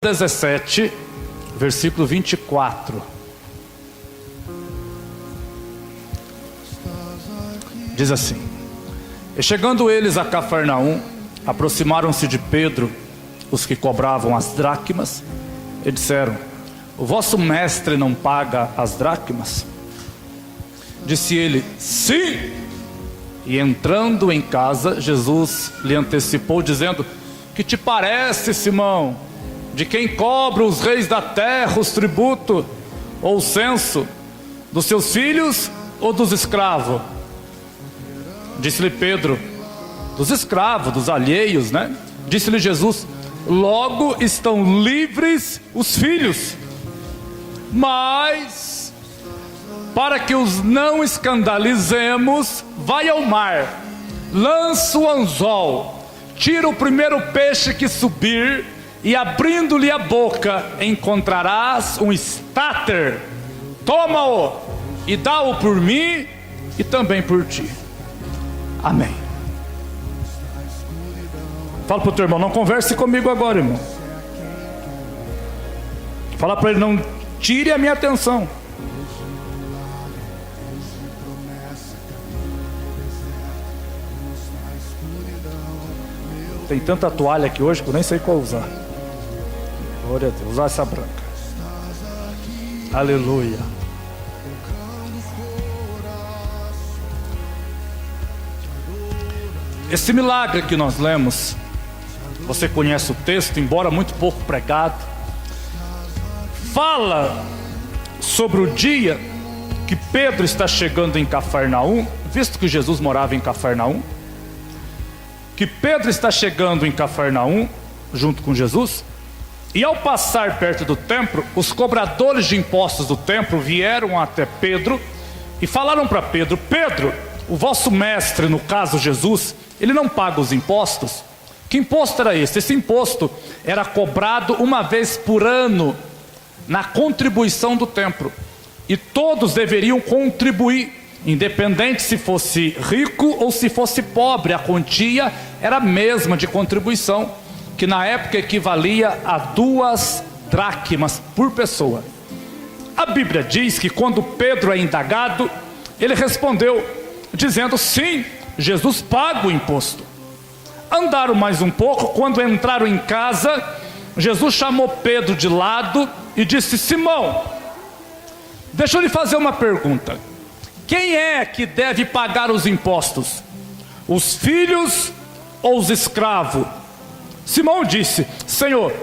17, versículo 24. Diz assim: E chegando eles a Cafarnaum, aproximaram-se de Pedro os que cobravam as dracmas, e disseram: O vosso mestre não paga as dracmas? Disse ele: Sim. E entrando em casa, Jesus lhe antecipou, dizendo: Que te parece, Simão? De quem cobram os reis da terra os tributos ou o censo? Dos seus filhos ou dos escravos? Disse-lhe Pedro: Dos escravos, dos alheios, né? Disse-lhe Jesus: Logo estão livres os filhos. Mas, para que os não escandalizemos, vai ao mar, lança o anzol, tira o primeiro peixe que subir, e abrindo-lhe a boca, encontrarás um estáter. Toma-o e dá-o por mim e também por ti. Amém. Fala para o teu irmão: não converse comigo agora, irmão. Fala para ele: não tire a minha atenção. Tem tanta toalha aqui hoje que eu nem sei qual usar. Glória a Deus, usar essa branca. Aleluia. Esse milagre que nós lemos, você conhece o texto, embora muito pouco pregado, fala sobre o dia que Pedro está chegando em Cafarnaum, visto que Jesus morava em Cafarnaum, que Pedro está chegando em Cafarnaum junto com Jesus, e ao passar perto do templo, os cobradores de impostos do templo vieram até Pedro e falaram para Pedro: Pedro, o vosso mestre, no caso Jesus, ele não paga os impostos? Que imposto era esse? Esse imposto era cobrado uma vez por ano na contribuição do templo, e todos deveriam contribuir, independente se fosse rico ou se fosse pobre. A quantia era a mesma de contribuição, que na época equivalia a 2 dracmas por pessoa. A Bíblia diz que quando Pedro é indagado, ele respondeu dizendo: sim, Jesus paga o imposto. Andaram mais um pouco. Quando entraram em casa, Jesus chamou Pedro de lado e disse: Simão, deixa eu lhe fazer uma pergunta. Quem é que deve pagar os impostos? Os filhos ou os escravos? Simão disse: Senhor,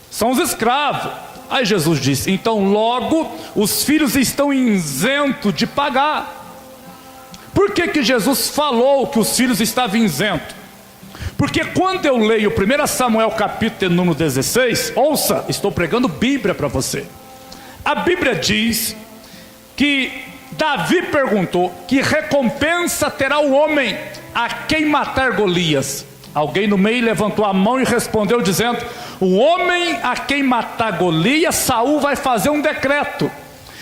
são os escravos. Aí Jesus disse: então logo os filhos estão isentos de pagar. Por que Jesus falou que os filhos estavam isentos? Porque quando eu leio 1 Samuel capítulo número 16, ouça, estou pregando Bíblia para você. A Bíblia diz que Davi perguntou: que recompensa terá o homem a quem matar Golias? Alguém no meio levantou a mão e respondeu dizendo: o homem a quem matar Golias, Saul vai fazer um decreto,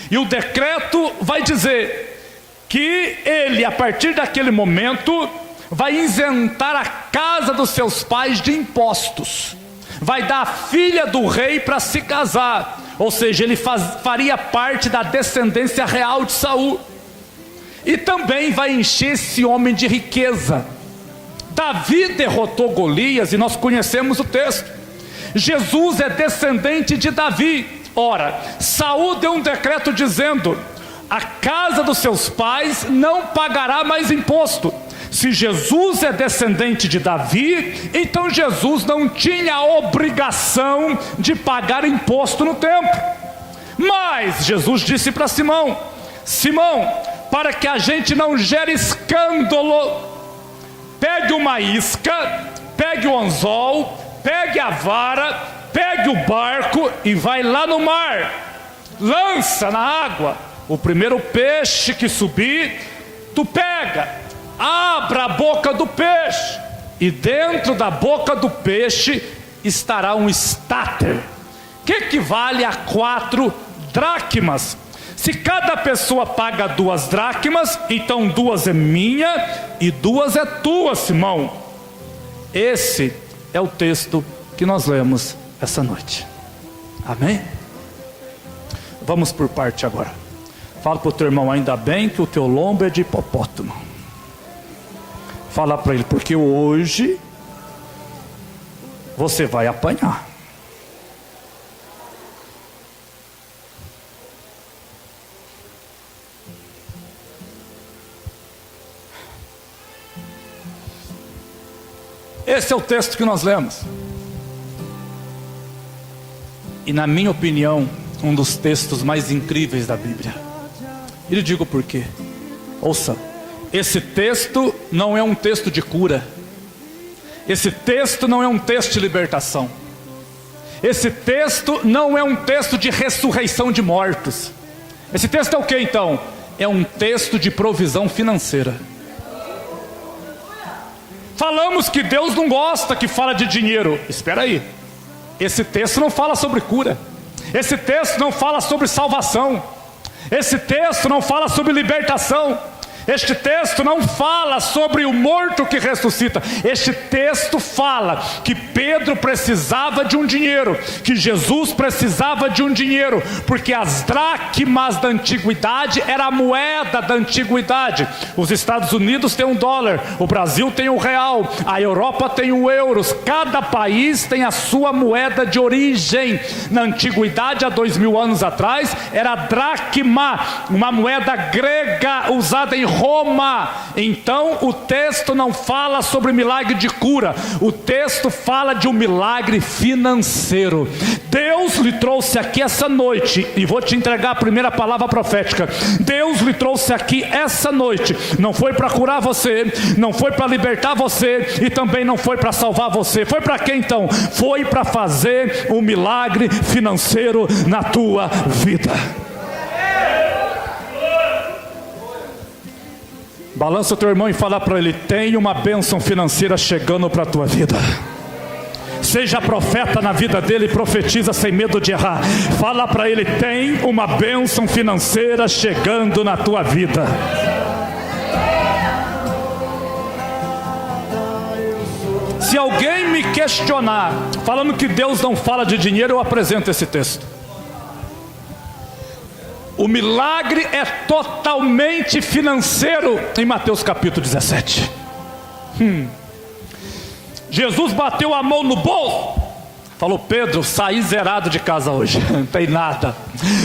e o decreto vai dizer que ele, a partir daquele momento, vai isentar a casa dos seus pais de impostos, vai dar a filha do rei para se casar, ou seja, ele faria parte da descendência real de Saul, e também vai encher esse homem de riqueza. Davi derrotou Golias e nós conhecemos o texto. Jesus é descendente de Davi. Ora, Saul deu um decreto dizendo: a casa dos seus pais não pagará mais imposto. Se Jesus é descendente de Davi, então Jesus não tinha a obrigação de pagar imposto no templo. Mas Jesus disse para Simão: Simão, para que a gente não gere escândalo, pegue uma isca, pegue o anzol, pegue a vara, pegue o barco e vai lá no mar, lança na água, o primeiro peixe que subir, tu pega, abra a boca do peixe, e dentro da boca do peixe estará um estáter, que equivale a 4 dracmas. Se cada pessoa paga 2 dracmas, então 2 é minha e 2 é tua, Simão. Esse é o texto que nós lemos essa noite. Amém? Vamos por parte agora. Fala para o teu irmão, ainda bem que o teu lombo é de hipopótamo. Fala para ele, porque hoje você vai apanhar. Esse é o texto que nós lemos. E na minha opinião, um dos textos mais incríveis da Bíblia. E lhe digo por quê. Ouça, esse texto não é um texto de cura. Esse texto não é um texto de libertação. Esse texto não é um texto de ressurreição de mortos. Esse texto é o que então? É um texto de provisão financeira. Falamos que Deus não gosta que fala de dinheiro. Espera aí. Esse texto não fala sobre cura. Esse texto não fala sobre salvação. Esse texto não fala sobre libertação. Este texto não fala sobre o morto que ressuscita. Este texto fala que Pedro precisava de um dinheiro, que Jesus precisava de um dinheiro, porque as dracmas da antiguidade era a moeda da antiguidade. Os Estados Unidos têm um dólar, o Brasil tem o real, a Europa tem o euro. Cada país tem a sua moeda de origem. Na antiguidade, há 2000 anos atrás, era a dracma, uma moeda grega usada em Roma. Então o texto não fala sobre milagre de cura, o texto fala de um milagre financeiro. Deus lhe trouxe aqui essa noite, e vou te entregar a primeira palavra profética. Deus lhe trouxe aqui essa noite, não foi para curar você, não foi para libertar você, e também não foi para salvar você. Foi para quê então? Foi para fazer um milagre financeiro na tua vida. Balança o teu irmão e fala para ele: tem uma bênção financeira chegando para a tua vida. Seja profeta na vida dele e profetiza sem medo de errar. Fala para ele: tem uma bênção financeira chegando na tua vida. Se alguém me questionar falando que Deus não fala de dinheiro, eu apresento esse texto. O milagre é totalmente financeiro em Mateus capítulo 17. Jesus bateu a mão no bolso, falou: Pedro, saí zerado de casa hoje, não tem nada.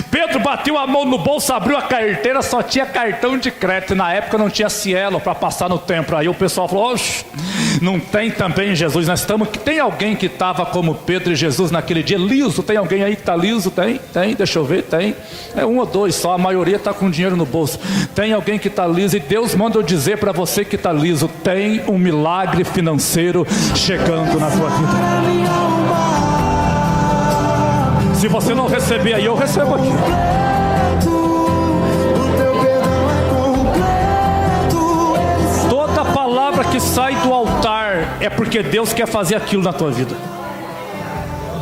Pedro bateu a mão no bolso, abriu a carteira, só tinha cartão de crédito. Na época não tinha Cielo para passar no templo. Aí o pessoal falou: oxe, não tem também Jesus. Nós estamos... Tem alguém que estava como Pedro e Jesus naquele dia liso? Tem alguém aí que está liso? Tem, deixa eu ver, tem. É um ou dois só, a maioria está com dinheiro no bolso. Tem alguém que está liso, e Deus manda eu dizer para você que está liso: tem um milagre financeiro chegando na tua vida. Se você não receber aí, eu recebo aqui. Toda palavra que sai do altar é porque Deus quer fazer aquilo na tua vida.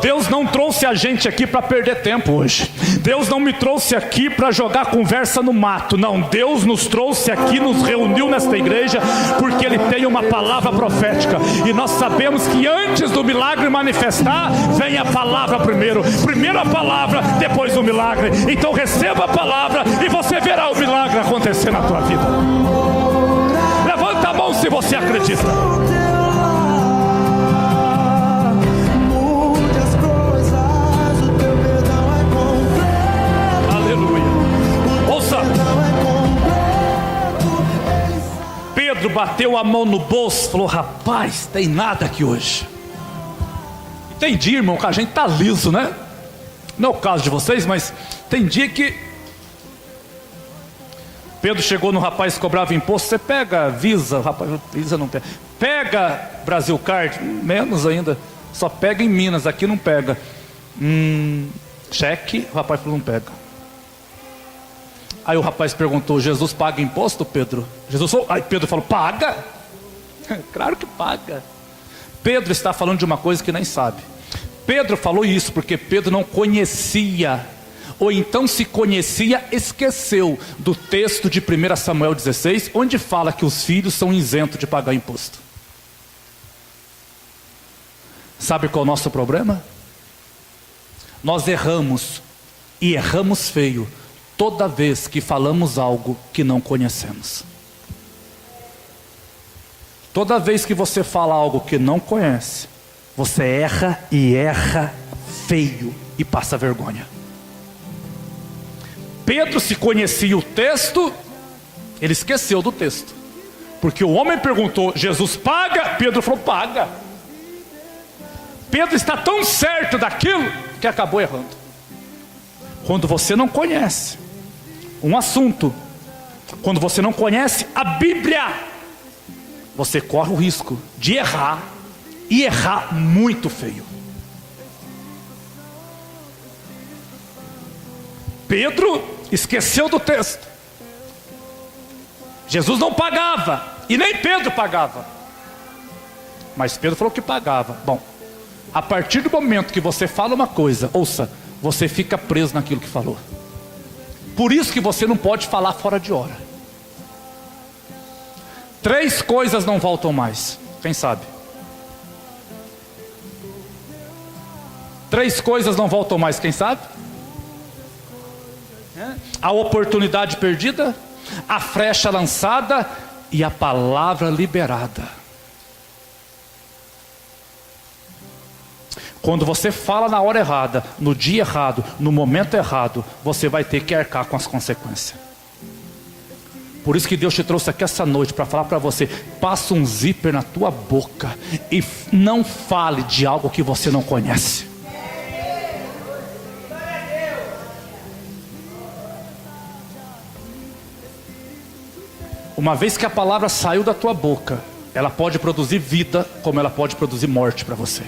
Deus não trouxe a gente aqui para perder tempo hoje. Deus não me trouxe aqui para jogar conversa no mato. Não, Deus nos trouxe aqui, nos reuniu nesta igreja, porque Ele tem uma palavra profética. E nós sabemos que antes do milagre manifestar, vem a palavra primeiro. Primeiro a palavra, depois o milagre. Então receba a palavra e você verá o milagre acontecer na tua vida. Levanta a mão se você acredita. Pedro bateu a mão no bolso, falou: rapaz, tem nada aqui hoje. E tem dia, irmão, que a gente tá liso, né? Não é o caso de vocês, mas tem dia que Pedro chegou no rapaz que cobrava imposto. Você pega Visa, rapaz, Visa não pega. Pega Brasil Card, menos ainda. Só pega em Minas, aqui não pega. Cheque, o rapaz falou: não pega. Aí o rapaz perguntou: Jesus paga imposto, Pedro? Jesus falou. Aí Pedro falou: paga? Claro que paga. Pedro está falando de uma coisa que nem sabe. Pedro falou isso porque Pedro não conhecia, ou então se conhecia, esqueceu do texto de 1 Samuel 16, onde fala que os filhos são isentos de pagar imposto. Sabe qual é o nosso problema? Nós erramos, e erramos feio, toda vez que falamos algo que não conhecemos. Toda vez que você fala algo que não conhece, você erra e erra feio e passa vergonha. Pedro, se conhecia o texto, ele esqueceu do texto. Porque o homem perguntou, Jesus paga? Pedro falou, paga. Pedro está tão certo daquilo que acabou errando. Quando você não conhece um assunto, quando você não conhece a Bíblia, você corre o risco de errar, e errar muito feio. Pedro esqueceu do texto. Jesus não pagava, e nem Pedro pagava, mas Pedro falou que pagava. Bom, a partir do momento que você fala uma coisa, ouça, você fica preso naquilo que falou. Por isso que você não pode falar fora de hora. 3 coisas não voltam mais. Quem sabe? 3 coisas não voltam mais. Quem sabe? A oportunidade perdida, a flecha lançada e a palavra liberada. Quando você fala na hora errada, no dia errado, no momento errado, você vai ter que arcar com as consequências. Por isso que Deus te trouxe aqui essa noite para falar para você: passa um zíper na tua boca e não fale de algo que você não conhece. Uma vez que a palavra saiu da tua boca, ela pode produzir vida, como ela pode produzir morte para você.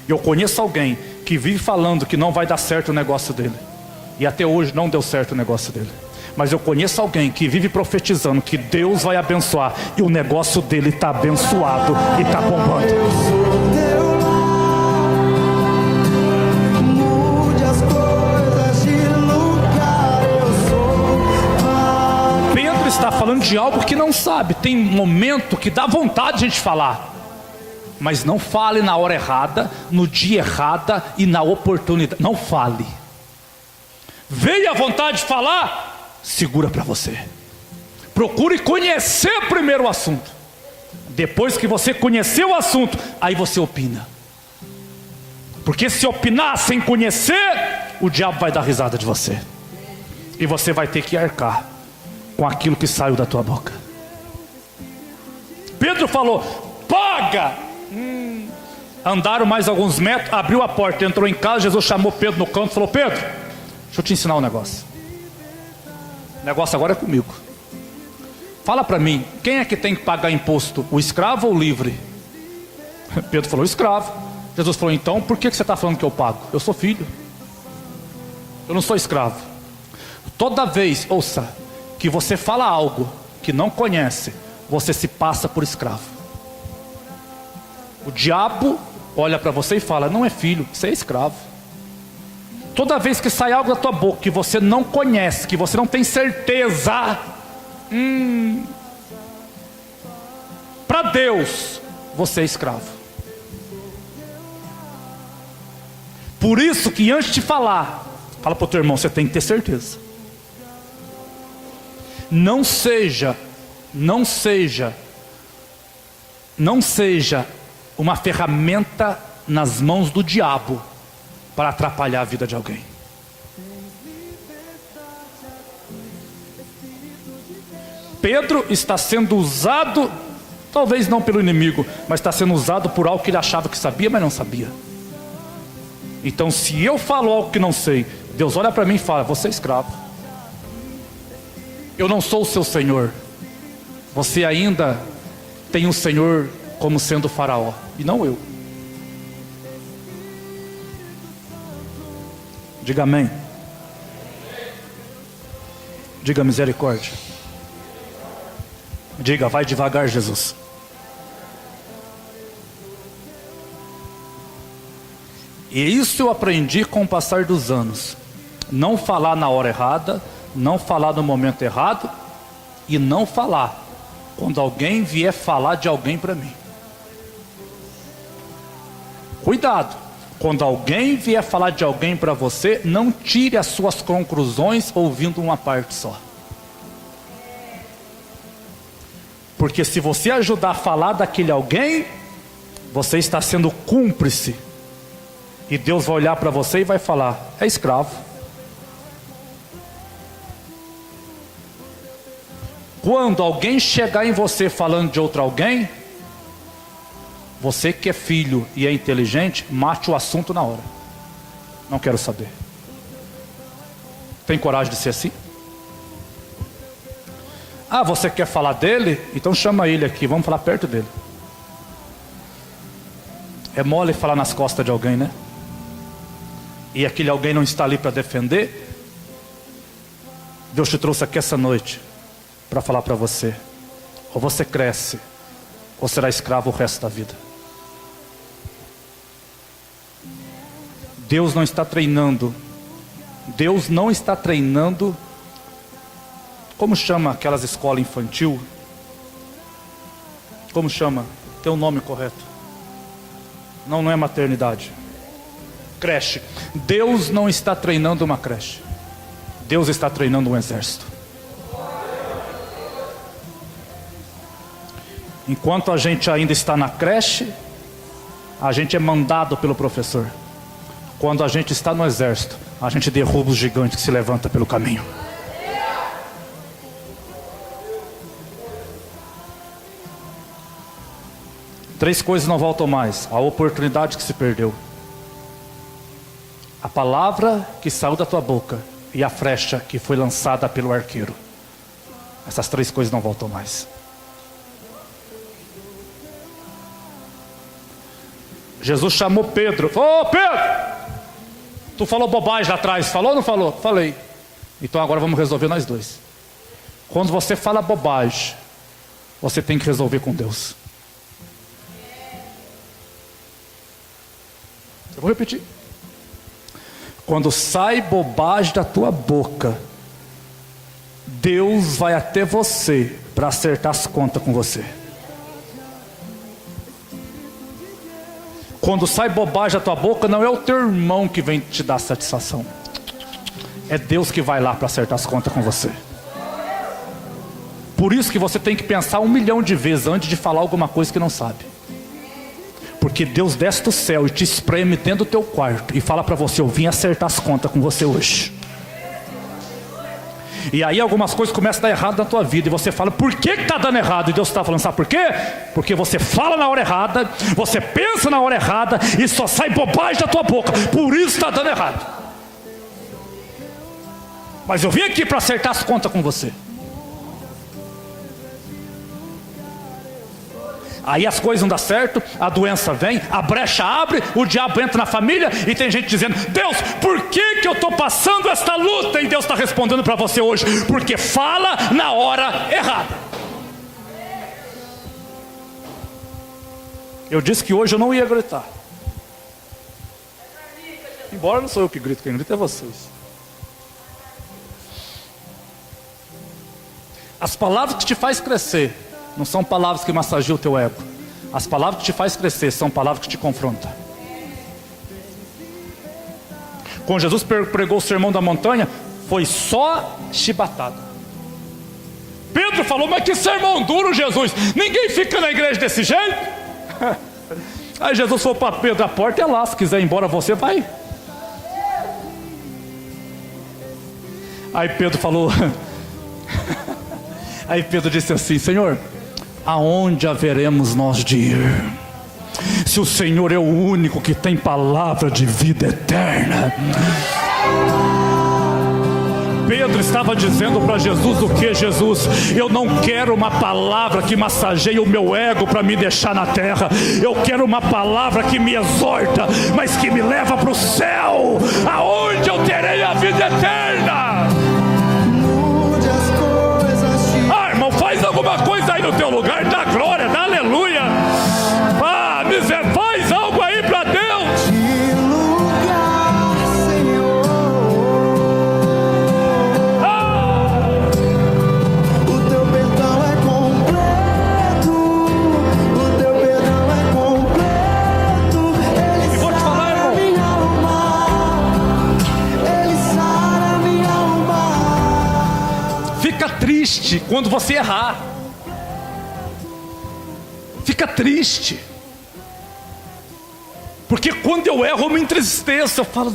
Eu conheço alguém que vive falando que não vai dar certo o negócio dele, e até hoje não deu certo o negócio dele. Mas eu conheço alguém que vive profetizando que Deus vai abençoar, e o negócio dele está abençoado e está bombando. Pedro está falando de algo que não sabe. Tem um momento que dá vontade de a gente falar, mas não fale na hora errada, no dia errado e na oportunidade. Não fale. Veio a vontade de falar, segura para você. Procure conhecer primeiro o assunto. Depois que você conhecer o assunto, aí você opina. Porque se opinar sem conhecer, o diabo vai dar risada de você, e você vai ter que arcar com aquilo que saiu da tua boca. Pedro falou: paga. Andaram mais alguns metros, abriu a porta, entrou em casa. Jesus chamou Pedro no canto e falou: Pedro, deixa eu te ensinar um negócio. O negócio agora é comigo. Fala para mim, quem é que tem que pagar imposto, o escravo ou o livre? Pedro falou: escravo. Jesus falou: então por que você está falando que eu pago? Eu sou filho, eu não sou escravo. Toda vez, ouça, que você fala algo que não conhece, você se passa por escravo. O diabo olha para você e fala: não é filho, você é escravo. Toda vez que sai algo da tua boca que você não conhece, que você não tem certeza, para Deus você é escravo. Por isso que antes de falar, fala para o teu irmão: você tem que ter certeza. Não seja uma ferramenta nas mãos do diabo para atrapalhar a vida de alguém. Pedro está sendo usado, talvez não pelo inimigo, mas está sendo usado por algo que ele achava que sabia, mas não sabia. Então, se eu falo algo que não sei, Deus olha para mim e fala: você é escravo. Eu não sou o seu Senhor. Você ainda tem um Senhor como sendo o faraó, e não eu. Diga amém. Diga misericórdia. Diga: vai devagar, Jesus. E isso eu aprendi com o passar dos anos. Não falar na hora errada, não falar no momento errado, e não falar quando alguém vier falar de alguém para mim. Cuidado, Quando alguém vier falar de alguém para você, não tire as suas conclusões ouvindo uma parte só. Porque se você ajudar a falar daquele alguém, você está sendo cúmplice. E Deus vai olhar para você e vai falar: é escravo. Quando alguém chegar em você falando de outro alguém, você que é filho e é inteligente, mate o assunto na hora. Não quero saber. Tem coragem de ser assim? Ah, você quer falar dele? Então chama ele aqui, vamos falar perto dele. É mole falar nas costas de alguém, né? E aquele alguém não está ali para defender. Deus te trouxe aqui essa noite para falar para você: ou você cresce, ou será escravo o resto da vida. Deus não está treinando. Deus não está treinando. Como chama aquelas escolas infantil? Como chama? Tem um nome correto. Não é maternidade. Creche. Deus não está treinando uma creche. Deus está treinando um exército. Enquanto a gente ainda está na creche, a gente é mandado pelo professor. Quando a gente está no exército, a gente derruba os gigantes que se levantam pelo caminho. Três coisas não voltam mais: a oportunidade que se perdeu, a palavra que saiu da tua boca e a flecha que foi lançada pelo arqueiro. Essas três coisas não voltam mais. Jesus chamou Pedro. Ô Pedro, tu falou bobagem lá atrás, falou ou não falou? Falei. Então agora vamos resolver nós dois. Quando você fala bobagem, você tem que resolver com Deus. Eu vou repetir. Quando sai bobagem da tua boca, Deus vai até você para acertar as contas com você. Quando sai bobagem da tua boca, não é o teu irmão que vem te dar satisfação. É Deus que vai lá para acertar as contas com você. Por isso que você tem que pensar 1 milhão de vezes antes de falar alguma coisa que não sabe. Porque Deus desce do céu e te espreme dentro do teu quarto e fala para você: eu vim acertar as contas com você hoje. E aí algumas coisas começam a dar errado na tua vida e você fala: por que está dando errado? E Deus está falando: sabe por quê? Porque você fala na hora errada, você pensa na hora errada e só sai bobagem da tua boca. Por isso está dando errado. Mas eu vim aqui para acertar as contas com você. Aí as coisas não dão certo, a doença vem, a brecha abre, o diabo entra na família e tem gente dizendo: Deus, por que eu estou passando esta luta? E Deus está respondendo para você hoje: porque fala na hora errada. Eu disse que hoje eu não ia gritar. Embora não sou eu que grito, quem grita é vocês. As palavras que te faz crescer não são palavras que massageiam o teu ego. As palavras que te faz crescer são palavras que te confrontam. Quando Jesus pregou o sermão da montanha, foi só chibatada. Pedro falou: mas que sermão duro, Jesus, ninguém fica na igreja desse jeito. Aí Jesus falou para Pedro: a porta é lá, se quiser ir embora você vai. Aí Pedro falou Aí Pedro disse assim: Senhor, aonde haveremos nós de ir? Se o Senhor é o único que tem palavra de vida eterna. Pedro estava dizendo para Jesus o que? Jesus, eu não quero uma palavra que massageie o meu ego para me deixar na terra. Eu quero uma palavra que me exorta, mas que me leva para o céu, aonde eu terei a vida eterna. Irmão, faz alguma coisa aí no teu lugar, dá glória, dá aleluia. Ah, miséria, faz algo aí para Deus. O teu perdão é completo, o teu perdão é completo. E vou te falar, irmão, triste quando você errar. Fica triste. Porque quando eu erro, eu me entristeço. Eu falo,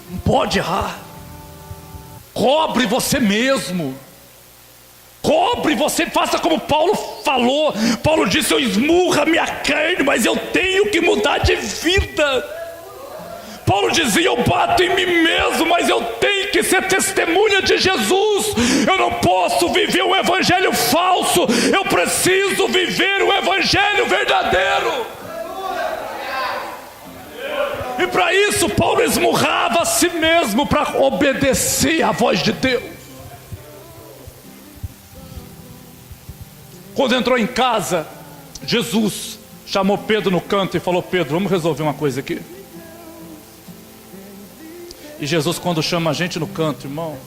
não pode errar. Cobre você mesmo. Cobre você, faça como Paulo falou. Paulo disse, eu esmurro a minha carne, mas eu tenho que mudar de vida. Paulo dizia, eu bato em mim mesmo, mas eu tenho que ser testemunha de Jesus. Eu não posso viver um evangelho falso. Eu preciso viver o evangelho verdadeiro. E para isso Paulo esmurrava a si mesmo, para obedecer à voz de Deus. Quando entrou em casa, Jesus chamou Pedro no canto e falou, Pedro, vamos resolver uma coisa aqui. E Jesus, quando chama a gente no canto, irmão,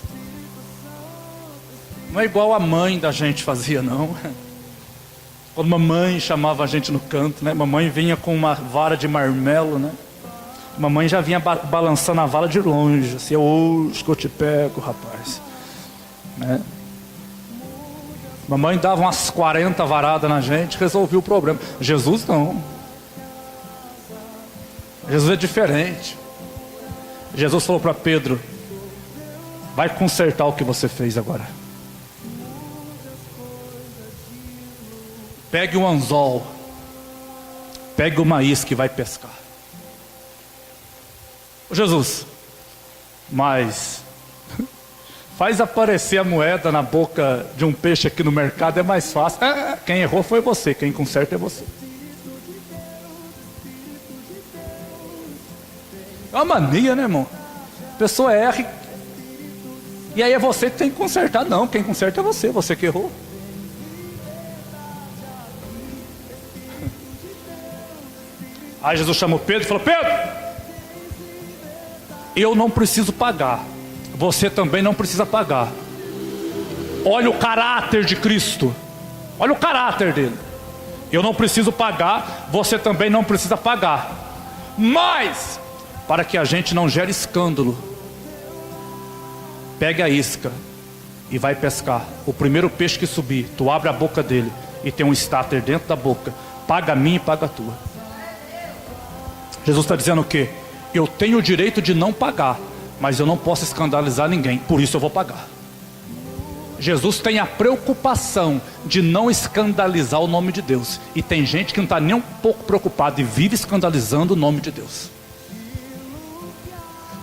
não é igual a mãe da gente fazia, não. Quando mamãe chamava a gente no canto, né? Mamãe vinha com uma vara de marmelo, né? Mamãe já vinha balançando a vara de longe, assim, hoje que eu te pego, rapaz, né? Mamãe dava umas 40 varadas na gente, resolvia o problema. Jesus não. Jesus é diferente. Jesus falou para Pedro, vai consertar o que você fez agora. Pegue um anzol, pegue uma isca e vai pescar. Jesus, mas faz aparecer a moeda na boca de um peixe aqui no mercado, é mais fácil. Quem errou foi você, quem conserta é você. É uma mania, né, irmão? A pessoa erra e aí é você que tem que consertar. Não, quem conserta é você, você que errou. Aí Jesus chamou Pedro e falou, Pedro, eu não preciso pagar, você também não precisa pagar. Olha o caráter de Cristo, olha o caráter dele. Eu não preciso pagar, você também não precisa pagar. Mas, para que a gente não gere escândalo, pegue a isca e vai pescar. O primeiro peixe que subir, tu abre a boca dele e tem um estáter dentro da boca. Paga a minha e paga a tua. Jesus está dizendo o quê? Eu tenho o direito de não pagar, mas eu não posso escandalizar ninguém, por isso eu vou pagar. Jesus tem a preocupação de não escandalizar o nome de Deus. E tem gente que não está nem um pouco preocupado e vive escandalizando o nome de Deus.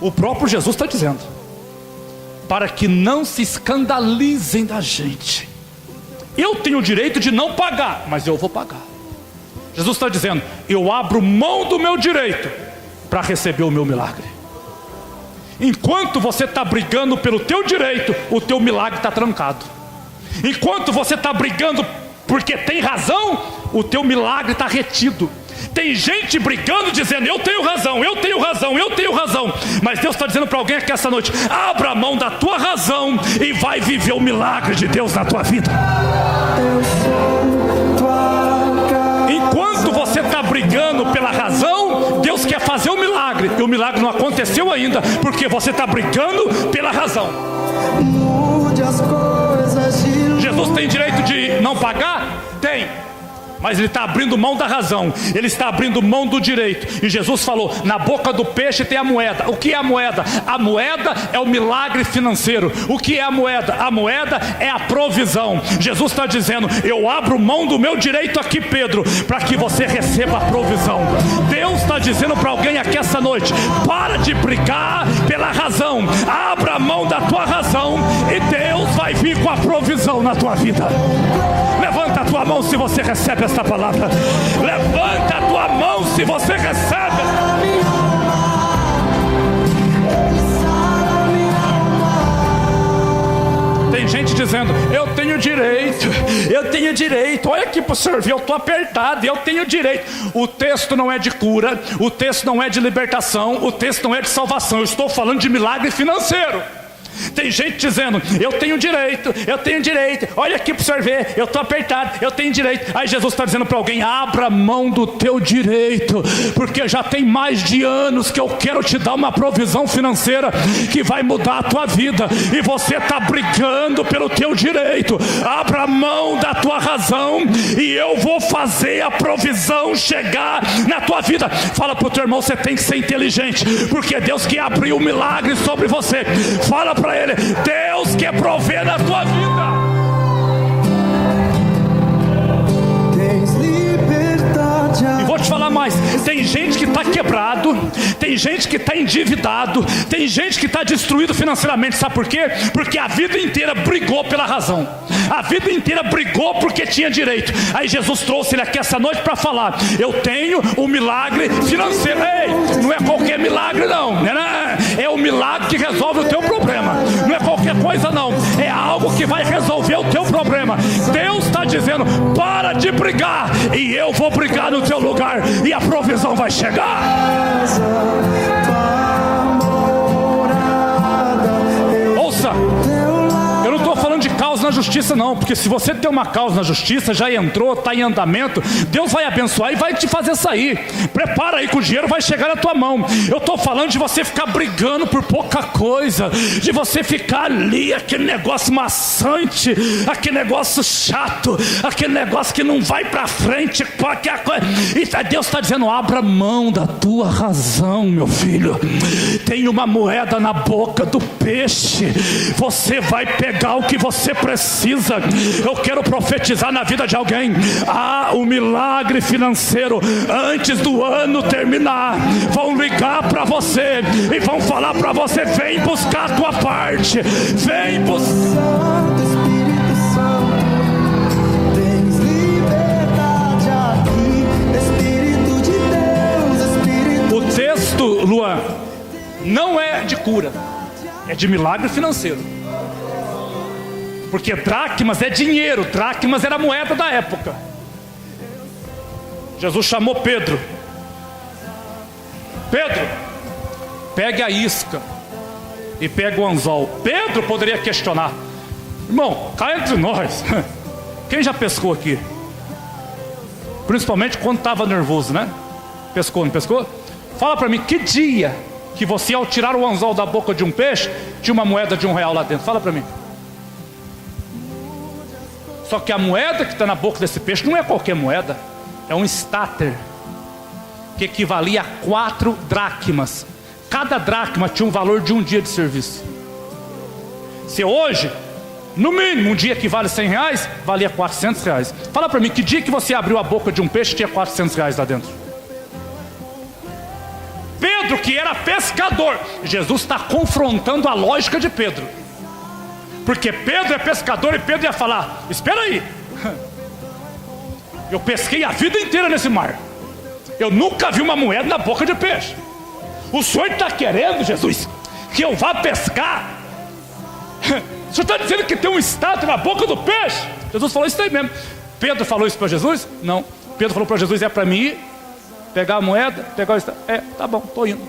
O próprio Jesus está dizendo, para que não se escandalizem da gente. Eu tenho o direito de não pagar, mas eu vou pagar. Jesus está dizendo, eu abro mão do meu direito para receber o meu milagre. Enquanto você está brigando pelo teu direito, o teu milagre está trancado. Enquanto você está brigando porque tem razão, o teu milagre está retido. Tem gente brigando dizendo, eu tenho razão, eu tenho razão, eu tenho razão. Mas Deus está dizendo para alguém aqui essa noite, abra a mão da tua razão e vai viver o milagre de Deus na tua vida. Enquanto você está brigando pela razão, Deus quer fazer o milagre. E o milagre não aconteceu ainda, porque você está brigando pela razão. Jesus tem direito de não pagar? Tem. Mas ele está abrindo mão da razão, ele está abrindo mão do direito. E Jesus falou, na boca do peixe tem a moeda. O que é a moeda? A moeda é o milagre financeiro. O que é a moeda? A moeda é a provisão. Jesus está dizendo, eu abro mão do meu direito aqui, Pedro, para que você receba a provisão. Deus está dizendo para alguém aqui essa noite, para de brigar pela razão, abra a mão da tua razão e Deus vai vir com a provisão na tua vida. Levanta a tua mão se você recebe esta palavra. Levanta a tua mão se você recebe. Tem gente dizendo, eu tenho direito, eu tenho direito. Olha aqui para o senhor ver, eu estou apertado, eu tenho direito. O texto não é de cura, o texto não é de libertação, o texto não é de salvação. Eu estou falando de milagre financeiro. Tem gente dizendo, eu tenho direito, olha aqui para o senhor ver, eu estou apertado, eu tenho direito. Aí Jesus está dizendo para alguém, abra mão do teu direito, porque já tem mais de anos que eu quero te dar uma provisão financeira que vai mudar a tua vida, e você está brigando pelo teu direito. Abra mão da tua razão, e eu vou fazer a provisão chegar na tua vida. Fala para o teu irmão, você tem que ser inteligente, porque Deus quer abrir um milagre sobre você. Fala para ele, Deus quer prover na tua vida. Tens liberdade. E vou te falar mais, tem gente que está quebrado, tem gente que está endividado, tem gente que está destruído financeiramente. Sabe por quê? Porque a vida inteira brigou pela razão, a vida inteira brigou porque tinha direito. Aí Jesus trouxe ele aqui essa noite para falar, eu tenho um milagre financeiro. Ei, não é qualquer milagre não, é o milagre que resolve o teu problema, não é qualquer coisa não, é algo que vai resolver o teu problema. Deus está dizendo, para de brigar, e eu vou brigar no teu lugar, e a provisão vai chegar. Ouça, eu não estou falando de causa na justiça não, porque se você tem uma causa na justiça, já entrou, está em andamento, Deus vai abençoar e vai te fazer sair. Prepara aí que o dinheiro vai chegar na tua mão. Eu estou falando de você ficar brigando por pouca coisa, de você ficar ali, aquele negócio maçante, aquele negócio chato, aquele negócio que não vai para frente, qualquer coisa. E Deus está dizendo, abra mão da tua razão, meu filho. Tem uma moeda na boca do peixe, você vai pegar o que você precisa. Eu quero profetizar na vida de alguém, um milagre financeiro antes do ano terminar. Vão ligar para você e vão falar para você, vem buscar a tua parte, vem buscar. Espírito Santo, tens liberdade aqui, Espírito de Deus, Espírito. O texto, Luan, não é de cura, é de milagre financeiro. Porque dracmas é dinheiro, dracmas era a moeda da época. Jesus chamou Pedro. Pedro, pegue a isca e pega o anzol. Pedro poderia questionar, irmão, cá entre nós, quem já pescou aqui? Principalmente quando estava nervoso, né? Pescou, não pescou? Fala para mim, que dia que você, ao tirar o anzol da boca de um peixe, tinha uma moeda de R$1 lá dentro? Fala para mim. Só que a moeda que está na boca desse peixe não é qualquer moeda, é um stater, que equivalia a 4 dracmas. Cada dracma tinha um valor de um dia de serviço. Se hoje, no mínimo, um dia que vale R$100, valia R$400. Fala para mim, que dia que você abriu a boca de um peixe tinha R$400 lá dentro? Pedro, que era pescador, Jesus está confrontando a lógica de Pedro. Porque Pedro é pescador e Pedro ia falar, espera aí, eu pesquei a vida inteira nesse mar, eu nunca vi uma moeda na boca de peixe. O senhor está querendo, Jesus, que eu vá pescar? O senhor está dizendo que tem um estátua na boca do peixe? Jesus falou, isso aí mesmo. Pedro falou isso para Jesus? Não. Pedro falou para Jesus, é para mim ir, pegar a moeda, pegar o estátua. Tá bom, estou indo.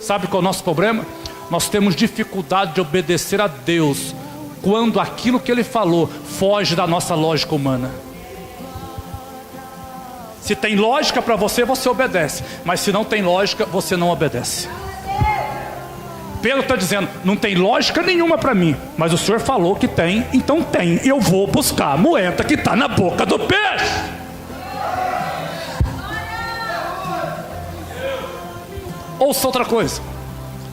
Sabe qual é o nosso problema? Nós temos dificuldade de obedecer a Deus quando aquilo que Ele falou foge da nossa lógica humana. Se tem lógica para você, você obedece. Mas se não tem lógica, você não obedece. Pedro está dizendo, não tem lógica nenhuma para mim, mas o Senhor falou que tem, então tem. Eu vou buscar a moeda que está na boca do peixe. Ouça outra coisa.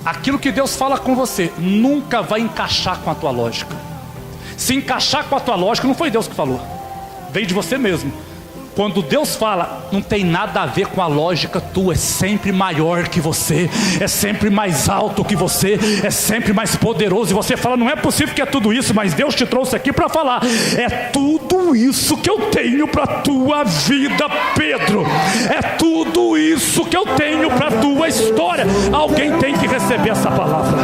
Aquilo que Deus fala com você nunca vai encaixar com a tua lógica. Se encaixar com a tua lógica, não foi Deus que falou, veio de você mesmo. Quando Deus fala, não tem nada a ver com a lógica tua, é sempre maior que você, é sempre mais alto que você, é sempre mais poderoso. E você fala, não é possível que é tudo isso, mas Deus te trouxe aqui para falar, é tudo isso que eu tenho para a tua vida, Pedro. É tudo isso que eu tenho para a tua história. Alguém tem que receber essa palavra.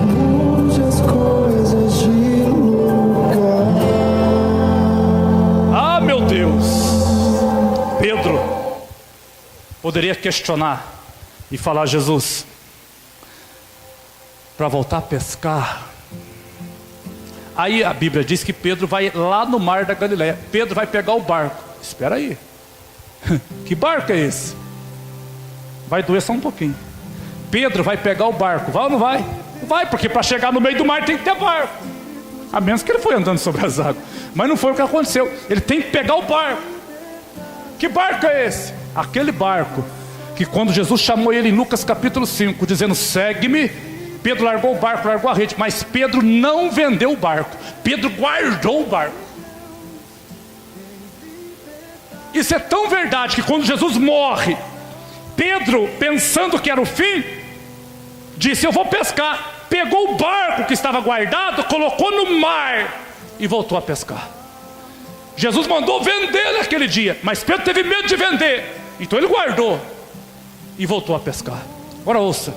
Mude as coisas de lugar. Ah, meu Deus. Pedro poderia questionar e falar, Jesus, para voltar a pescar. Aí a Bíblia diz que Pedro vai lá no mar da Galileia. Pedro vai pegar o barco. Espera aí. Que barco é esse? Vai doer só um pouquinho. Pedro vai pegar o barco. Vai ou não vai? Vai, porque para chegar no meio do mar tem que ter barco. A menos que ele foi andando sobre as águas. Mas não foi o que aconteceu. Ele tem que pegar o barco. Que barco é esse? Aquele barco que quando Jesus chamou ele em Lucas capítulo 5, dizendo segue-me, Pedro largou o barco, largou a rede. Mas Pedro não vendeu o barco. Pedro guardou o barco. Isso é tão verdade que quando Jesus morre, Pedro, pensando que era o fim, disse, eu vou pescar. Pegou o barco que estava guardado, colocou no mar e voltou a pescar. Jesus mandou vender naquele dia, mas Pedro teve medo de vender, então ele guardou e voltou a pescar. Agora ouça,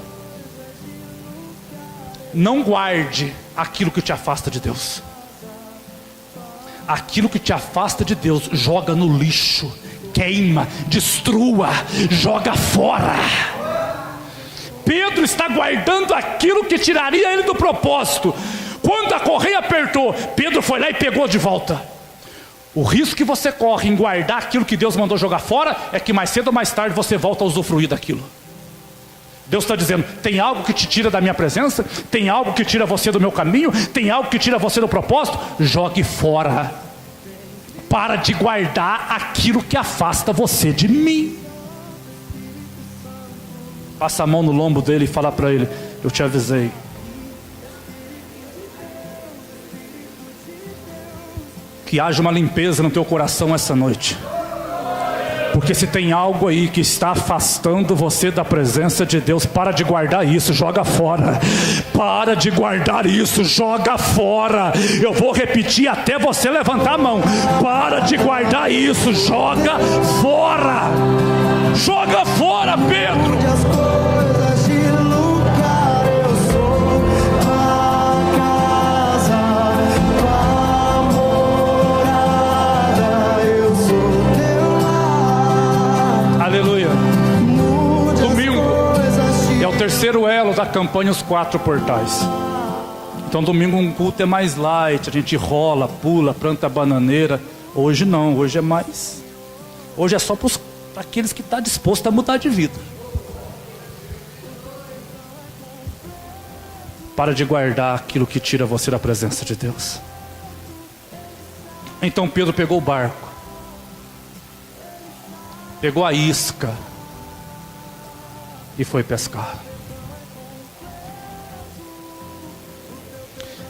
não guarde aquilo que te afasta de Deus. Aquilo que te afasta de Deus, joga no lixo, queima, destrua, joga fora. Pedro está guardando aquilo que tiraria ele do propósito. Quando a correia apertou, Pedro foi lá e pegou de volta. O risco que você corre em guardar aquilo que Deus mandou jogar fora é que mais cedo ou mais tarde você volta a usufruir daquilo. Deus está dizendo, tem algo que te tira da minha presença? Tem algo que tira você do meu caminho? Tem algo que tira você do propósito? Jogue fora. Para de guardar aquilo que afasta você de mim. Passa a mão no lombo dele e fala para ele, eu te avisei. Que haja uma limpeza no teu coração essa noite. Porque se tem algo aí que está afastando você da presença de Deus, para de guardar isso, joga fora. Para de guardar isso, joga fora. Eu vou repetir até você levantar a mão. Para de guardar isso, joga fora. Joga fora, Pedro. Aleluia. Domingo é o terceiro elo da campanha Os Quatro Portais. Então domingo um culto é mais light, a gente rola, pula, planta bananeira. Hoje não, hoje é mais. Hoje é só para aqueles que estão dispostos a mudar de vida. Para de guardar aquilo que tira você da presença de Deus. Então Pedro pegou o barco, pegou a isca e foi pescar.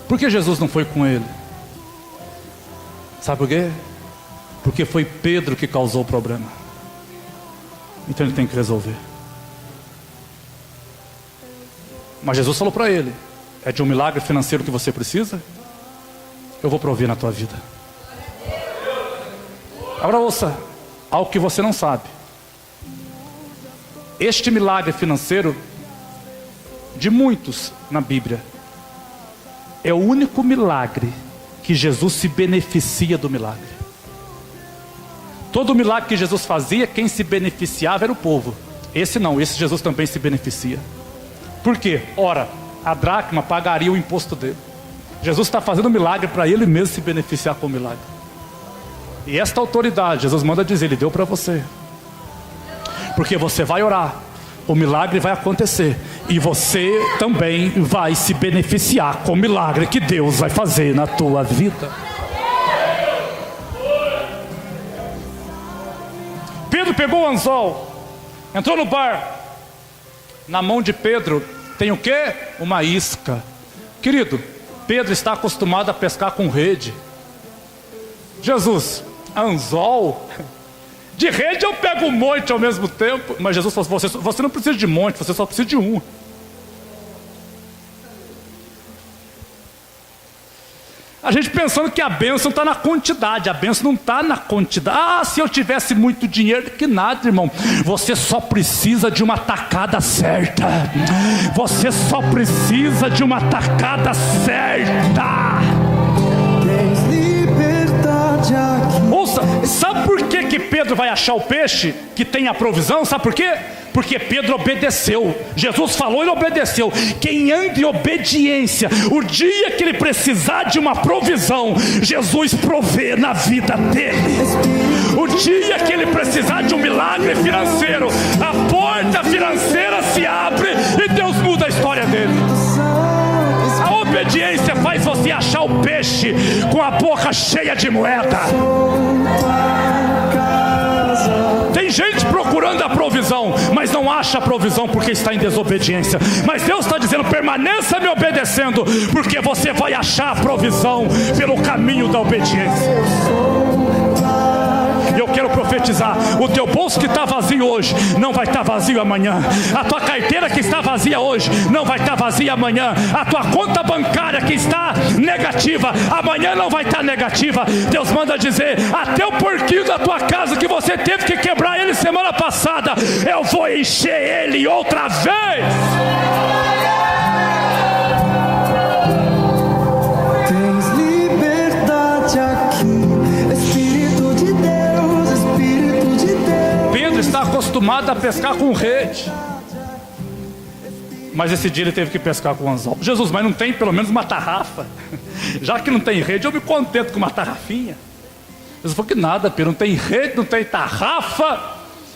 Por que Jesus não foi com ele? Sabe por quê? Porque foi Pedro que causou o problema. Então ele tem que resolver. Mas Jesus falou para ele, é de um milagre financeiro que você precisa? Eu vou prover na tua vida. Agora ouça, algo que você não sabe. Este milagre financeiro, de muitos na Bíblia, é o único milagre que Jesus se beneficia do milagre. Todo milagre que Jesus fazia, quem se beneficiava era o povo. Esse não, esse Jesus também se beneficia. Por quê? Ora, a dracma pagaria o imposto dele. Jesus está fazendo um milagre para ele mesmo se beneficiar com o milagre. E esta autoridade, Jesus manda dizer, ele deu para você. Porque você vai orar, o milagre vai acontecer, e você também vai se beneficiar com o milagre que Deus vai fazer na tua vida. Pedro pegou o anzol, entrou no bar. Na mão de Pedro tem o quê? Uma isca. Querido, Pedro está acostumado a pescar com rede. Jesus, anzol? De rede eu pego um monte ao mesmo tempo. Mas Jesus falou, você não precisa de monte, você só precisa de um. A gente pensando que a bênção está na quantidade. A bênção não está na quantidade. Ah, se eu tivesse muito dinheiro, que nada, irmão. Você só precisa de uma tacada certa. Você só precisa de uma tacada certa. Tens liberdade aqui. Ouça, sabe por que Pedro vai achar o peixe que tem a provisão? Sabe por quê? Porque Pedro obedeceu. Jesus falou, ele obedeceu. Quem anda em obediência, o dia que ele precisar de uma provisão, Jesus provê na vida dele. O dia que ele precisar de um milagre financeiro, a porta financeira se abre e Deus muda a história dele. A obediência faz você achar o peixe com a boca cheia de moeda. Tem gente procurando a provisão, mas não acha a provisão porque está em desobediência. Mas Deus está dizendo, permaneça me obedecendo, porque você vai achar a provisão pelo caminho da obediência. E eu quero profetizar, o teu bolso que está vazio hoje, não vai estar vazio amanhã. A tua carteira que está vazia hoje, não vai estar vazia amanhã. A tua conta bancária que está negativa, amanhã não vai estar negativa. Deus manda dizer, até o porquinho da tua casa que você teve que quebrar ele semana passada, eu vou encher ele outra vez. Tens liberdade aqui, Espírito de Deus, Espírito de Deus. Pedro está acostumado a pescar com rede, mas esse dia ele teve que pescar com anzol. Jesus, mas não tem pelo menos uma tarrafa? Já que não tem rede, eu me contento com uma tarrafinha. Jesus falou que nada, Pedro, não tem rede, não tem tarrafa,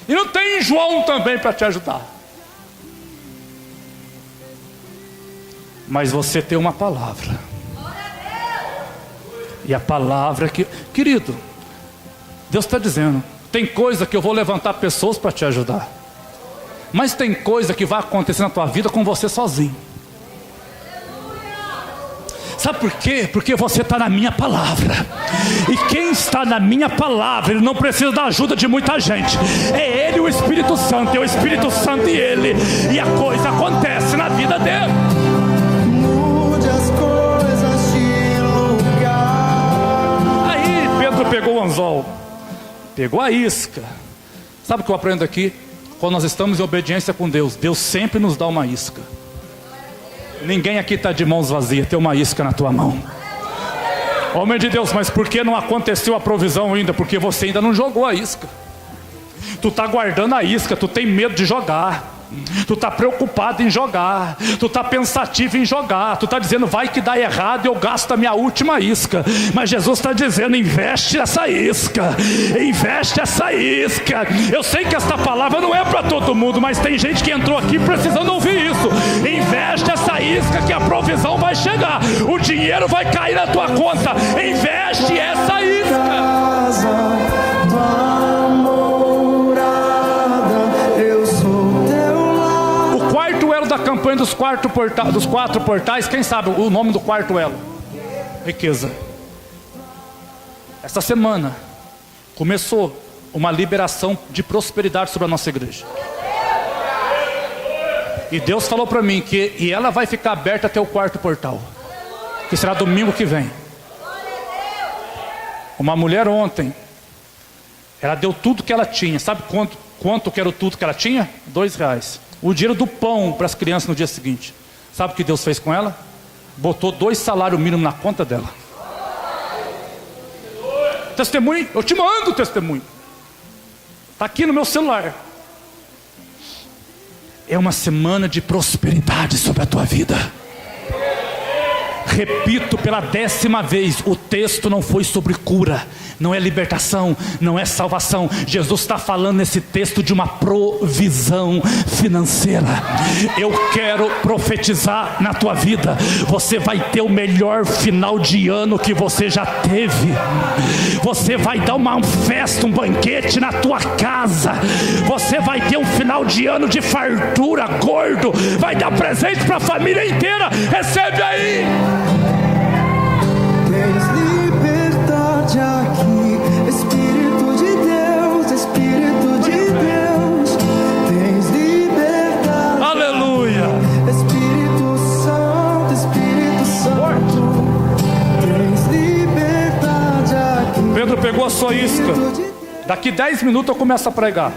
e não tem João também para te ajudar. Mas você tem uma palavra. E a palavra que... Querido, Deus está dizendo, tem coisa que eu vou levantar pessoas para te ajudar, mas tem coisa que vai acontecer na tua vida com você sozinho. Sabe por quê? Porque você está na minha palavra. E quem está na minha palavra, ele não precisa da ajuda de muita gente. É Ele, o Espírito Santo. É o Espírito Santo e Ele. E a coisa acontece na vida dele. Mude as coisas de lugar. Aí Pedro pegou o anzol, pegou a isca. Sabe o que eu aprendo aqui? Quando nós estamos em obediência com Deus, Deus sempre nos dá uma isca. Ninguém aqui está de mãos vazias, tem uma isca na tua mão. Homem de Deus, mas por que não aconteceu a provisão ainda? Porque você ainda não jogou a isca. Tu está guardando a isca, tu tem medo de jogar. Tu está preocupado em jogar. Tu está pensativo em jogar. Tu está dizendo, vai que dá errado e eu gasto a minha última isca. Mas Jesus está dizendo, investe essa isca. Investe essa isca. Eu sei que esta palavra não é para todo mundo, mas tem gente que entrou aqui precisando ouvir isso. Investe essa isca que a provisão vai chegar. O dinheiro vai cair na tua conta. Investe essa isca. Casa, tua morada, eu sou teu lar. O quarto elo da campanha dos quatro portais, quem sabe o nome do quarto elo? Riqueza. Esta semana começou uma liberação de prosperidade sobre a nossa igreja. E Deus falou para mim que ela vai ficar aberta até o quarto portal, que será domingo que vem. Uma mulher ontem, ela deu tudo que ela tinha. Sabe quanto que era o tudo que ela tinha? R$2. O dinheiro do pão para as crianças no dia seguinte. Sabe o que Deus fez com ela? Botou 2 salários mínimos na conta dela. Testemunho, eu te mando o testemunho. Está aqui no meu celular. É uma semana de prosperidade sobre a tua vida. Repito pela 10ª vez, o texto não foi sobre cura, não é libertação, não é salvação. Jesus está falando nesse texto de uma provisão financeira. Eu quero profetizar na tua vida, você vai ter o melhor final de ano que você já teve. Você vai dar uma festa, um banquete na tua casa. Você vai ter um final de ano de fartura, gordo. Vai dar presente para a família inteira. Recebe aí. Tens liberdade aqui, Espírito de Deus, Espírito de Deus. Tens liberdade. Aleluia. Espírito Santo, Espírito Santo. Tens liberdade aqui. Pedro pegou a sua isca. Daqui 10 minutos eu começo a pregar.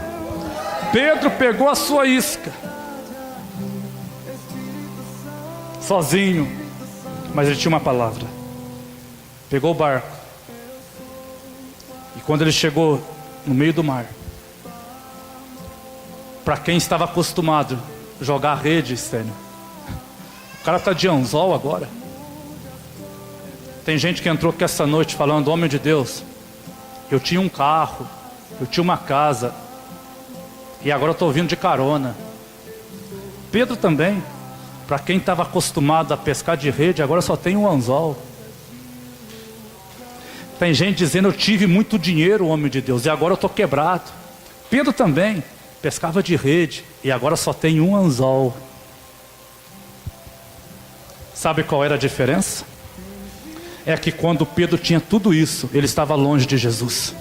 Pedro pegou a sua isca. Sozinho. Mas ele tinha uma palavra. Pegou o barco. E quando ele chegou no meio do mar, Para quem estava acostumado a jogar rede, Estênio, o cara está de anzol agora. Tem gente que entrou aqui essa noite falando: homem de Deus, eu tinha um carro, eu tinha uma casa, e agora eu estou vindo de carona. Pedro também, para quem estava acostumado a pescar de rede, agora só tem um anzol. Tem gente dizendo: eu tive muito dinheiro, homem de Deus, e agora eu estou quebrado. Pedro também pescava de rede, e agora só tem um anzol. Sabe qual era a diferença? É que quando Pedro tinha tudo isso, ele estava longe de Jesus.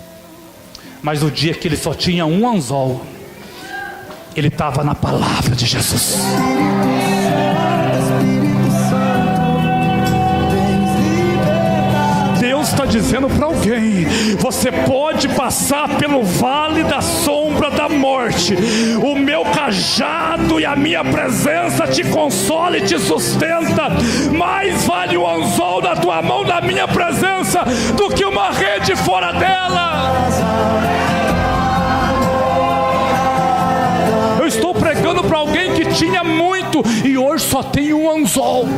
Mas no dia que ele só tinha um anzol, ele estava na palavra de Jesus. Deus está dizendo para alguém: você pode passar pelo vale da sombra da morte, o meu cajado e a minha presença te consola e te sustenta. Mais vale o anzol na tua mão, na minha presença, do que uma rede fora dela. Eu estou pregando para alguém que tinha muito e hoje só tem um anzol.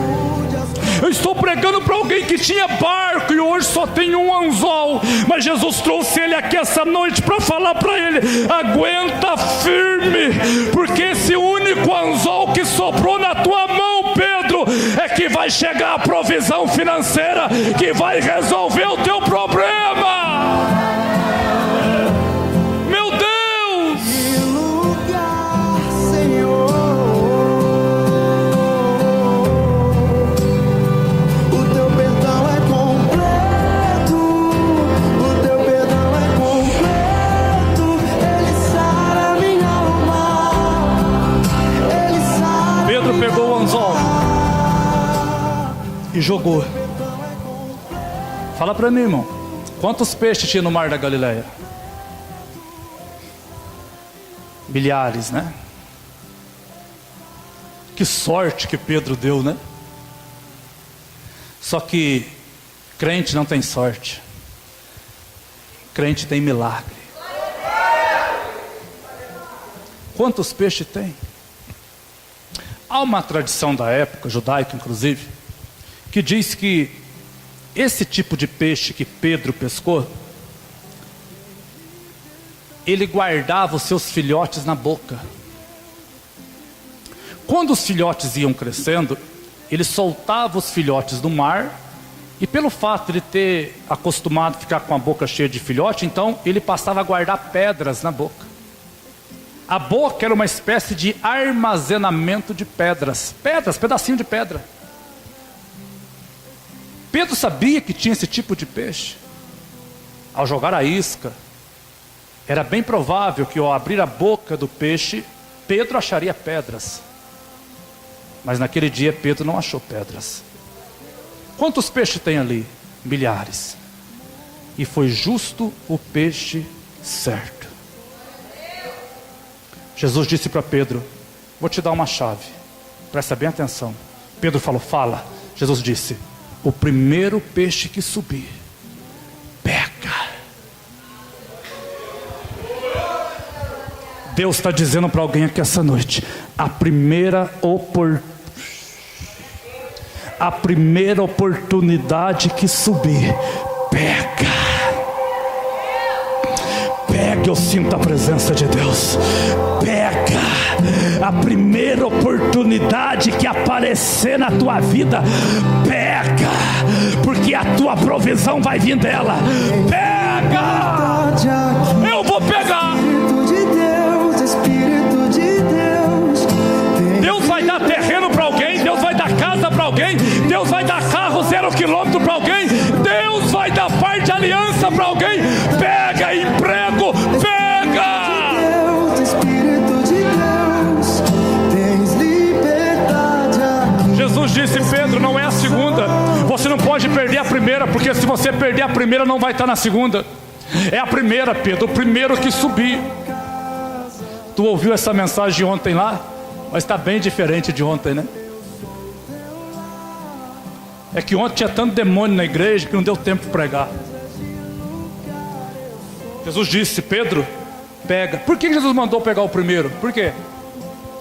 Eu estou pregando para alguém que tinha barco e hoje só tem um anzol. Mas Jesus trouxe ele aqui essa noite para falar para ele: aguenta firme, porque esse único anzol que sobrou na tua mão, Pedro, é que vai chegar a provisão financeira que vai resolver o teu problema. Meu Deus! Pegou o anzol e jogou. Fala para mim, irmão, quantos peixes tinha no mar da Galileia? Milhares, né? Que sorte que Pedro deu, né? Só que crente não tem sorte, crente tem milagre. Quantos peixes tem? Há uma tradição da época, judaica inclusive, que diz que esse tipo de peixe que Pedro pescou, ele guardava os seus filhotes na boca. Quando os filhotes iam crescendo, ele soltava os filhotes do mar, e pelo fato de ele ter acostumado a ficar com a boca cheia de filhote, então ele passava a guardar pedras na boca. A boca era uma espécie de armazenamento de pedras, pedacinho de pedra. Pedro sabia que tinha esse tipo de peixe. Ao jogar a isca, era bem provável que ao abrir a boca do peixe, Pedro acharia pedras. Mas naquele dia Pedro não achou pedras. Quantos peixes tem ali? Milhares. E foi justo o peixe certo. Jesus disse para Pedro: vou te dar uma chave, presta bem atenção. Pedro falou: fala. Jesus disse: o primeiro peixe que subir, pega. Deus está dizendo para alguém aqui essa noite: a primeira oportunidade que subir, pega. Pega, eu sinto a presença de Deus. Pega a primeira oportunidade que aparecer na tua vida, pega, porque a tua provisão vai vir dela. Pega! Eu vou pegar. Deus vai dar terreno para alguém, Deus vai dar casa para alguém, Deus vai dar carro 0 quilômetro para alguém, Deus vai dar parte de aliança para alguém. Pega emprego, pega! Jesus disse: Pedro, não é a segunda. Você não pode perder a primeira, porque se você perder a primeira não vai estar na segunda. É a primeira, Pedro, o primeiro que subir. Tu ouviu essa mensagem ontem lá? Mas está bem diferente de ontem, né? É que ontem tinha tanto demônio na igreja que não deu tempo de pregar. Jesus disse: Pedro, Pega. Por que Jesus mandou pegar o primeiro? Por quê?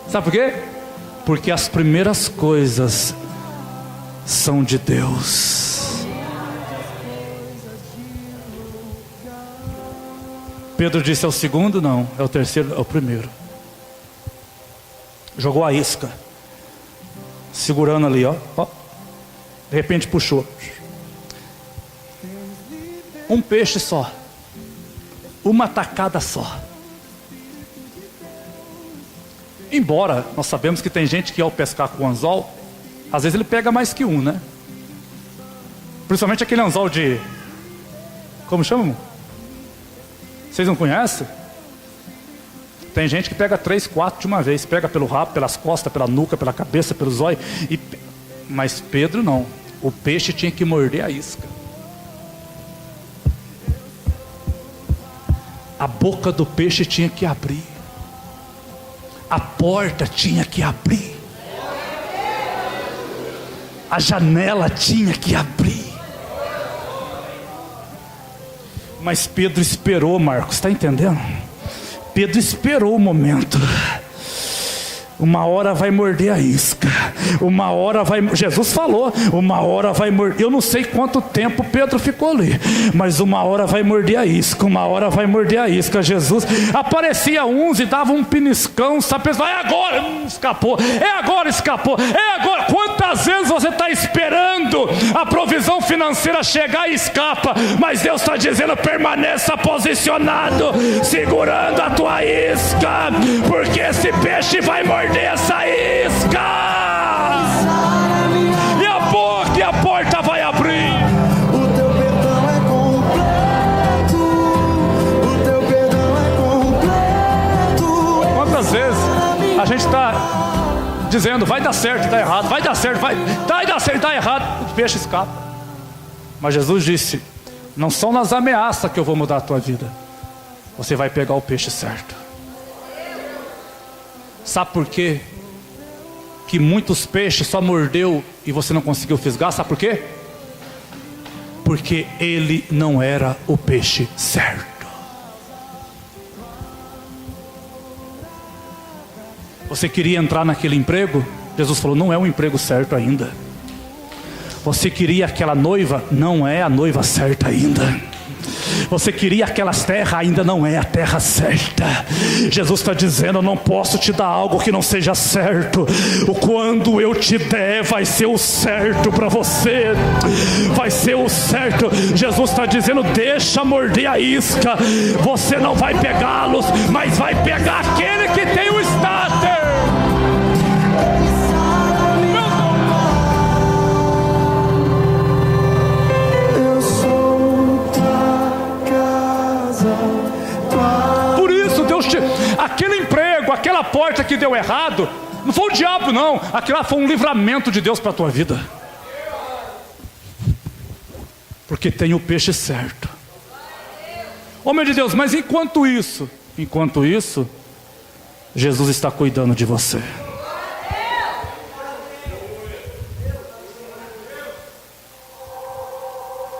Sabe por quê? Porque as primeiras coisas são de Deus. Pedro disse: é o segundo? Não, é o terceiro, é o primeiro. Jogou a isca, segurando ali, ó. De repente puxou. Um peixe só, uma tacada só. Embora nós sabemos que tem gente que ao pescar com anzol, às vezes ele pega mais que um, né? Principalmente aquele anzol de... Como chama? Vocês não conhecem? Tem gente que pega 3, 4 de uma vez. Pega pelo rabo, pelas costas, pela nuca, pela cabeça, pelo zóio. Mas Pedro não. O peixe tinha que morder a isca. A boca do peixe tinha que abrir. A porta tinha que abrir. A janela tinha que abrir. Mas Pedro esperou, Marcos, está entendendo? Pedro esperou o momento. Uma hora vai morder a isca. Uma hora vai... Jesus falou, uma hora vai morder. Eu não sei quanto tempo Pedro ficou ali, mas uma hora vai morder a isca. Uma hora vai morder a isca. Jesus aparecia uns e dava um piniscão. Sabe, pessoal, é agora, escapou. É agora, escapou. É agora. Quantas vezes você está esperando a provisão financeira chegar e escapa? Mas Deus está dizendo: permaneça posicionado, segurando a tua isca, porque esse peixe vai morder essa isca. E a boca e a porta vai abrir. O teu perdão é completo. O teu perdão é completo. Quantas vezes a gente está dizendo: vai dar certo, dá errado, vai dar certo, vai dar certo, dá errado, o peixe escapa. Mas Jesus disse: não são nas ameaças que eu vou mudar a tua vida. Você vai pegar o peixe certo. Sabe por quê? Que muitos peixes só mordeu e você não conseguiu fisgar? Sabe por quê? Porque ele não era o peixe certo. Você queria entrar naquele emprego? Jesus falou: não é o emprego certo ainda. Você queria aquela noiva? Não é a noiva certa ainda. Você queria aquelas terras? Ainda não é a terra certa. Jesus está dizendo: eu não posso te dar algo que não seja certo. O quando eu te der vai ser o certo para você. Vai ser o certo. Jesus está dizendo: deixa morder a isca. Você não vai pegá-los, mas vai pegar aquele que tem o starter. Por isso Deus te... Aquele emprego, aquela porta que deu errado, não foi o diabo não. Aquilo foi um livramento de Deus para a tua vida. Porque tem o peixe certo. Homem de Deus, mas enquanto isso, Jesus está cuidando de você.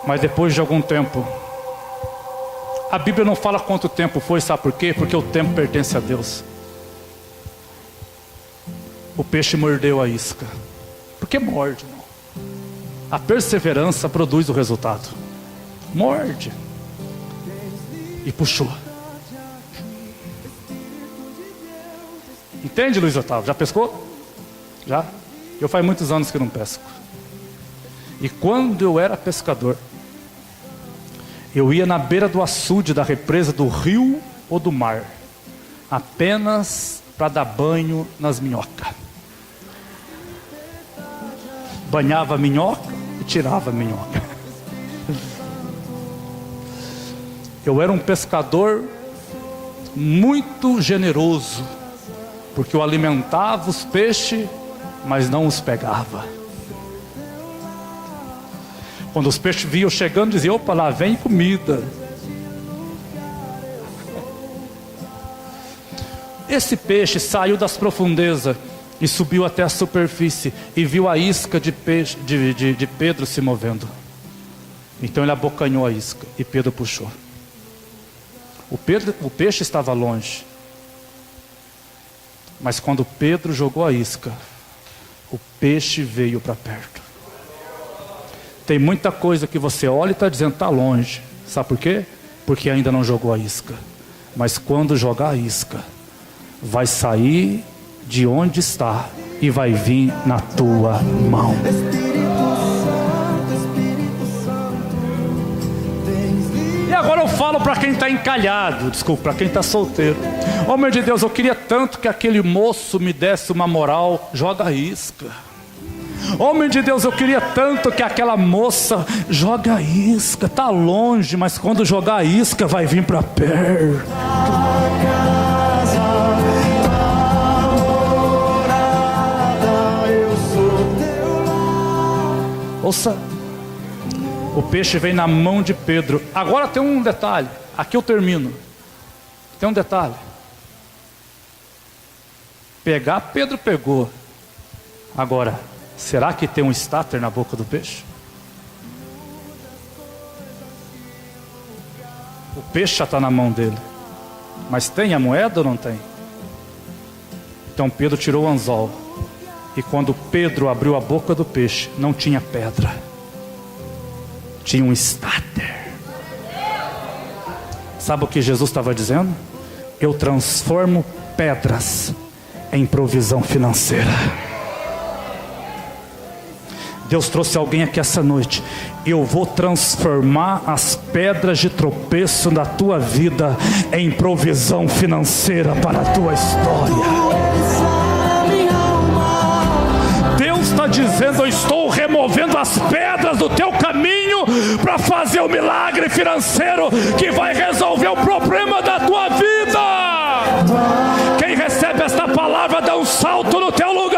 Mas depois de algum tempo, a Bíblia não fala quanto tempo foi, sabe por quê? Porque o tempo pertence a Deus. O peixe mordeu a isca. Porque morde, irmão. A perseverança produz o resultado. Morde. E puxou. Entende, Luiz Otávio? Já pescou? Já? Eu faz muitos anos que não pesco. E quando eu era pescador, eu ia na beira do açude, da represa, do rio ou do mar, apenas para dar banho nas minhocas. Banhava a minhoca e tirava a minhoca. Eu era um pescador muito generoso, porque eu alimentava os peixes, mas não os pegava. Quando os peixes vinham chegando, diziam: opa, lá vem comida. Esse peixe saiu das profundezas e subiu até a superfície e viu a isca de Pedro se movendo. Então ele abocanhou a isca e Pedro puxou. O peixe estava longe. Mas quando Pedro jogou a isca, o peixe veio para perto. Tem muita coisa que você olha e está dizendo está longe. Sabe por quê? Porque ainda não jogou a isca. Mas quando jogar a isca, vai sair de onde está e vai vir na tua mão. E agora eu falo para quem está encalhado, desculpa, para quem está solteiro. Homem de Deus, eu queria tanto que aquele moço me desse uma moral. Joga a isca. Homem de Deus, eu queria tanto que aquela moça joga a isca. Está longe, mas quando jogar a isca vai vir para perto. Ouça, o peixe vem na mão de Pedro. Agora tem um detalhe, aqui eu termino. Tem um detalhe. Pegar, Pedro pegou. Agora, será que tem um estáter na boca do peixe? O peixe já está na mão dele. Mas tem a moeda ou não tem? Então Pedro tirou o anzol. E quando Pedro abriu a boca do peixe, não tinha pedra. Tinha um estáter. Sabe o que Jesus estava dizendo? Eu transformo pedras em provisão financeira. Deus trouxe alguém aqui essa noite. Eu vou transformar as pedras de tropeço da tua vida em provisão financeira para a tua história. Deus está dizendo, eu estou removendo as pedras do teu caminho para fazer o milagre financeiro que vai resolver o problema da tua vida. Quem recebe esta palavra dá um salto no teu lugar.